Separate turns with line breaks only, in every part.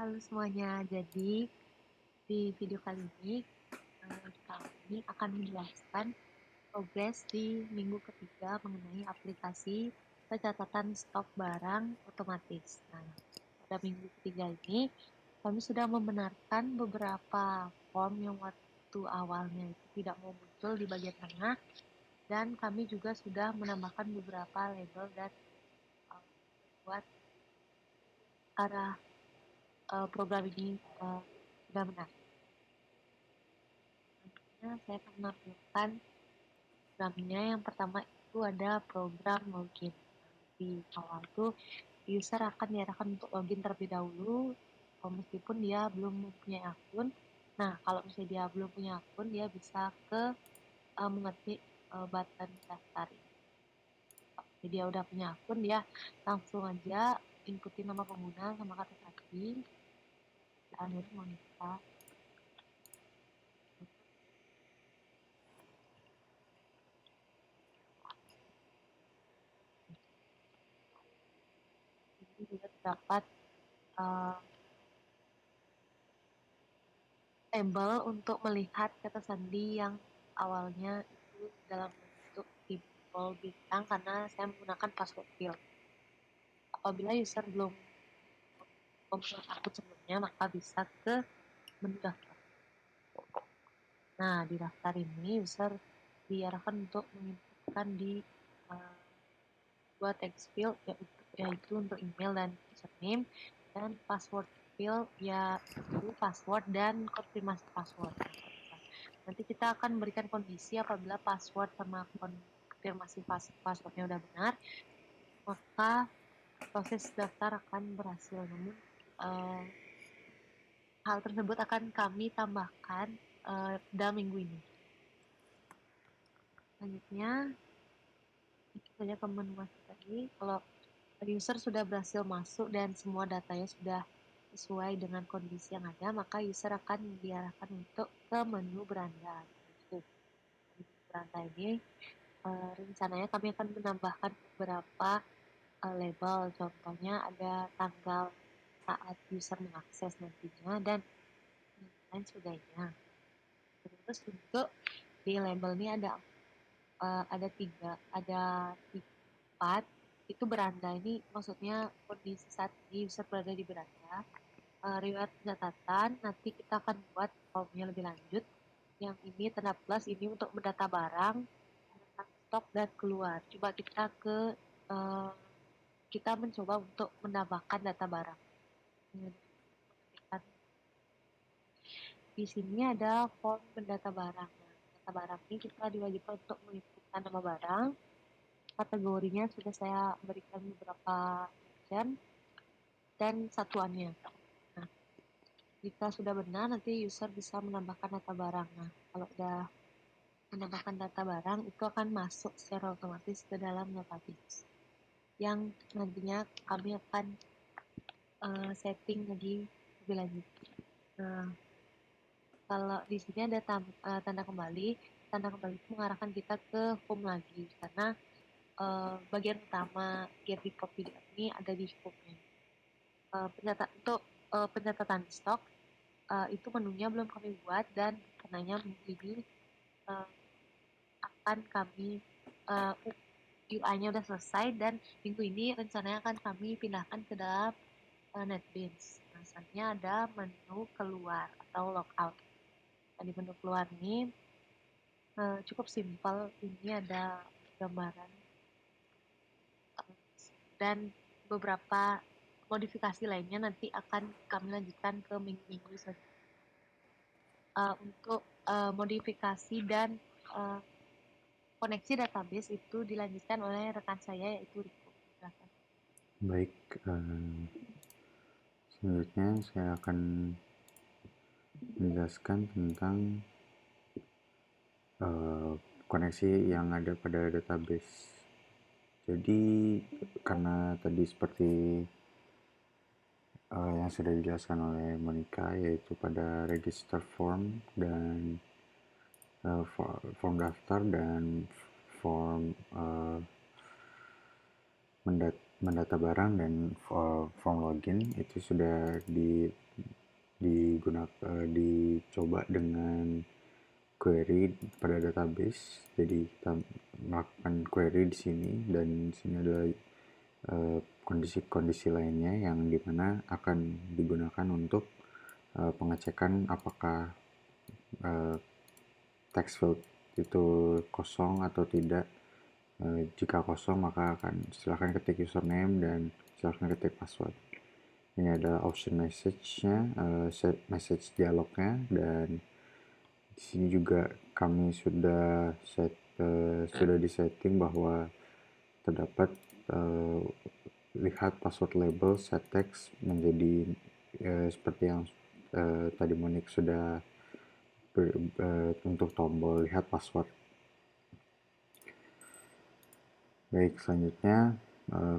Halo semuanya, jadi di video kali ini kami akan menjelaskan progres di minggu ketiga mengenai aplikasi pencatatan stok barang otomatis. Nah, pada minggu ketiga ini kami sudah membenarkan beberapa form yang waktu awalnya itu tidak mau muncul di bagian tengah, dan kami juga sudah menambahkan beberapa label dan buat arah program ini sudah benar. Saya akan menampilkan programnya. Yang pertama itu ada program login. Di awal itu user akan diarahkan untuk login terlebih dahulu, meskipun dia belum mempunyai akun. Nah, kalau misalnya dia belum punya akun, dia bisa ke mengetik button daftar. Jadi dia udah punya akun, dia langsung aja inputin nama pengguna sama kata tadi, dan itu Monica. Ini juga terdapat label untuk melihat kata sandi yang awalnya itu dalam bentuk tipe bintang karena saya menggunakan password field. Apabila user belum mempunyai akun sebelumnya, maka bisa ke menu daftar. Nah, di daftar ini user diarahkan untuk menginputkan di dua text field, yaitu untuk email dan username, dan password field yaitu password dan konfirmasi password. Nanti kita akan memberikan kondisi apabila password sama konfirmasi passwordnya udah benar, maka proses daftar akan berhasil. Namun hal tersebut akan kami tambahkan dalam minggu ini. Selanjutnya, kita saja ke menu masuk tadi. Kalau user sudah berhasil masuk dan semua datanya sudah sesuai dengan kondisi yang ada, maka user akan diarahkan untuk ke menu beranda. Menu beranda ini rencananya kami akan menambahkan beberapa label. Contohnya ada tanggal saat user mengakses nantinya dan lain sebagainya. Terus untuk di label ini ada tiga, ada 4. Itu beranda ini maksudnya kondisi saat ini user berada di beranda. Riwayat pencatatan nanti kita akan buat formnya lebih lanjut. Yang ini tanda plus ini untuk mendata barang, stok dan keluar. Coba kita mencoba untuk menambahkan data barang. Di sini ada form mendata barang. Data barang ini kita diwajibkan untuk menginputkan nama barang. Kategorinya sudah saya berikan beberapa option dan satuannya. Nah, jika sudah benar, nanti user bisa menambahkan data barang. Nah, kalau sudah menambahkan data barang, itu akan masuk secara otomatis ke dalam database. Yang nantinya kami akan setting lagi lebih lanjut. Nah, kalau di sini ada tanda kembali. Tanda kembali itu mengarahkan kita ke home lagi, karena bagian utama get report video ini ada di home-nya. Untuk pencatatan stok itu menunya belum kami buat, dan karenanya minggu ini akan kami UI-nya udah selesai, dan minggu ini rencananya akan kami pindahkan ke dalam NetBeans. Misalnya ada menu keluar atau logout. Di menu keluar ini cukup simpel. Ini ada gambaran dan beberapa modifikasi lainnya nanti akan kami lanjutkan ke minggu-minggu selanjutnya. Untuk modifikasi dan koneksi database itu dilanjutkan oleh rekan saya, yaitu Riko.
Baik, selanjutnya saya akan menjelaskan tentang koneksi yang ada pada database. Jadi karena tadi seperti yang sudah dijelaskan oleh Monica, yaitu pada register form dan form daftar dan form mendata barang dan form login itu sudah dicoba dengan query pada database. Jadi kita melakukan query di sini, dan di sini adalah kondisi-kondisi lainnya yang dimana akan digunakan untuk pengecekan apakah text field itu kosong atau tidak. Jika kosong maka silakan ketik username dan silakan ketik password. Ini adalah option message-nya, message dialognya, dan di sini juga kami sudah disetting bahwa terdapat lihat password label set text menjadi seperti yang tadi Monik sudah untuk tombol lihat password. Baik, selanjutnya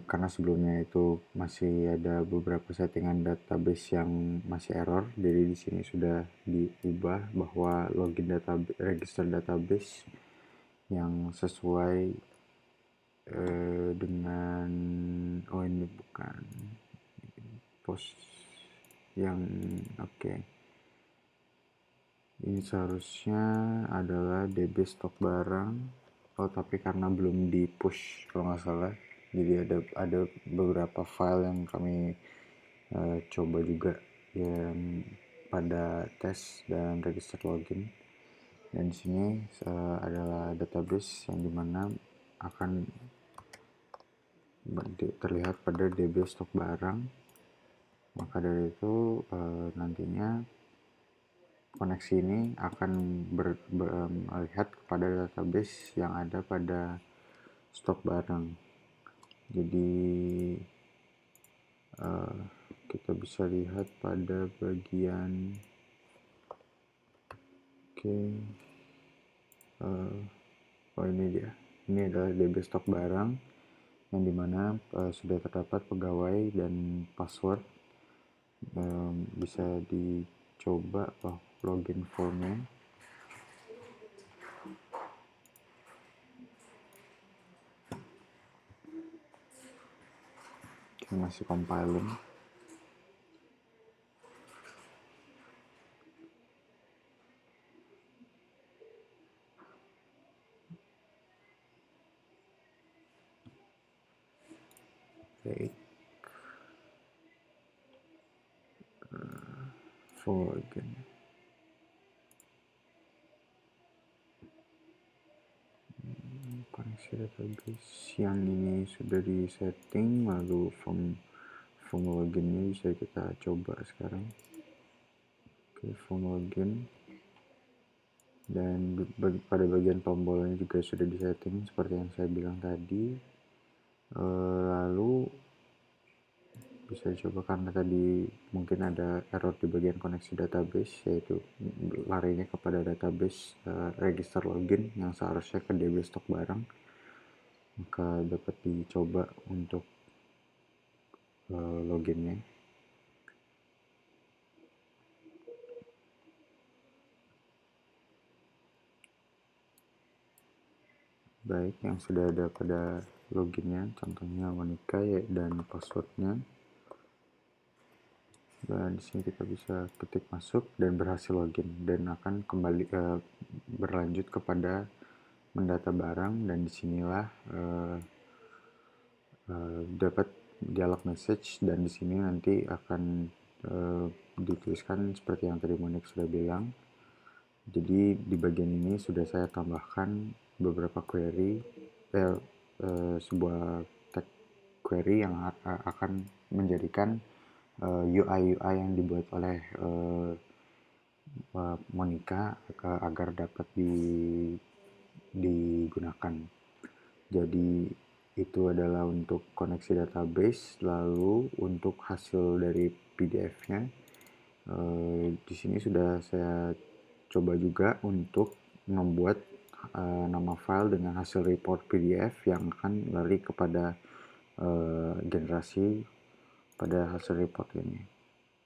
karena sebelumnya itu masih ada beberapa settingan database yang masih error, jadi di sini sudah diubah bahwa login database, register database yang sesuai dengan ini bukan post yang oke. Ini seharusnya adalah DB stok barang. Tapi karena belum di push kalau nggak salah, jadi ada beberapa file yang kami coba juga yang pada tes dan register login. Dan di sini adalah database yang dimana akan terlihat pada DB stok barang. Maka dari itu nantinya koneksi ini akan melihat kepada database yang ada pada stok barang. Jadi kita bisa lihat pada bagian ini dia. Ini adalah DB stok barang yang dimana sudah terdapat pegawai dan password. Bisa dicoba login formnya. Masih compiling. Baik, full login. Koneksi database yang ini sudah di setting, lalu form loginnya bisa kita coba sekarang. Form login, dan pada bagian tombolnya juga sudah di setting seperti yang saya bilang tadi. Lalu bisa dicoba karena tadi mungkin ada error di bagian koneksi database, yaitu larinya kepada database register login yang seharusnya ke DB stok barang. Maka dapat dicoba untuk loginnya. Baik, yang sudah ada pada loginnya, contohnya Monika dan passwordnya. Dan di sini kita bisa ketik masuk dan berhasil login, dan akan kembali berlanjut kepada mendata barang. Dan disinilah dapat dialog message, dan di sini nanti akan dituliskan seperti yang tadi Monik sudah bilang. Jadi di bagian ini sudah saya tambahkan beberapa query, sebuah tag query yang akan menjadikan UI yang dibuat oleh Monika agar dapat digunakan. Jadi itu adalah untuk koneksi database. Lalu untuk hasil dari PDF-nya, di sini sudah saya coba juga untuk membuat nama file dengan hasil report PDF yang akan lari kepada generasi pada hasil report ini.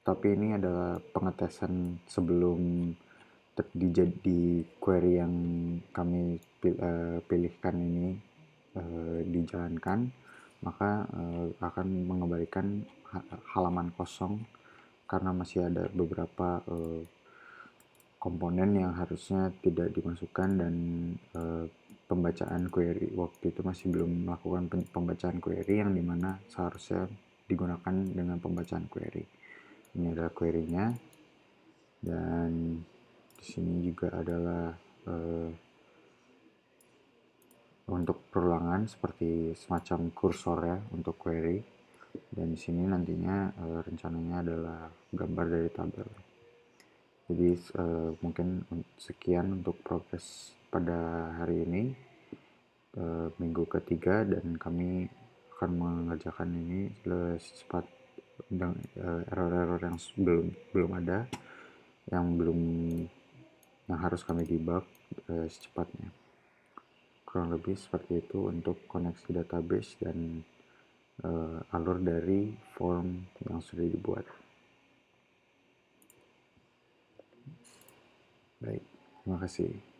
Tapi ini adalah pengetesan sebelum di query yang kami pilihkan ini dijalankan. maka akan mengembalikan halaman kosong karena masih ada beberapa komponen yang harusnya tidak dimasukkan dan pembacaan query waktu itu masih belum melakukan pembacaan query yang dimana seharusnya digunakan dengan pembacaan query. Ini adalah query-nya dan di sini juga adalah untuk perulangan seperti semacam kursor ya untuk query, dan di sini nantinya rencananya adalah gambar dari tabel. Jadi mungkin sekian untuk progres pada hari ini, minggu ketiga, dan kami akan mengerjakan ini secepat error-error yang belum ada, yang harus kami debug secepatnya. Kurang lebih seperti itu untuk koneksi database dan alur dari form yang sudah dibuat. Baik, terima kasih.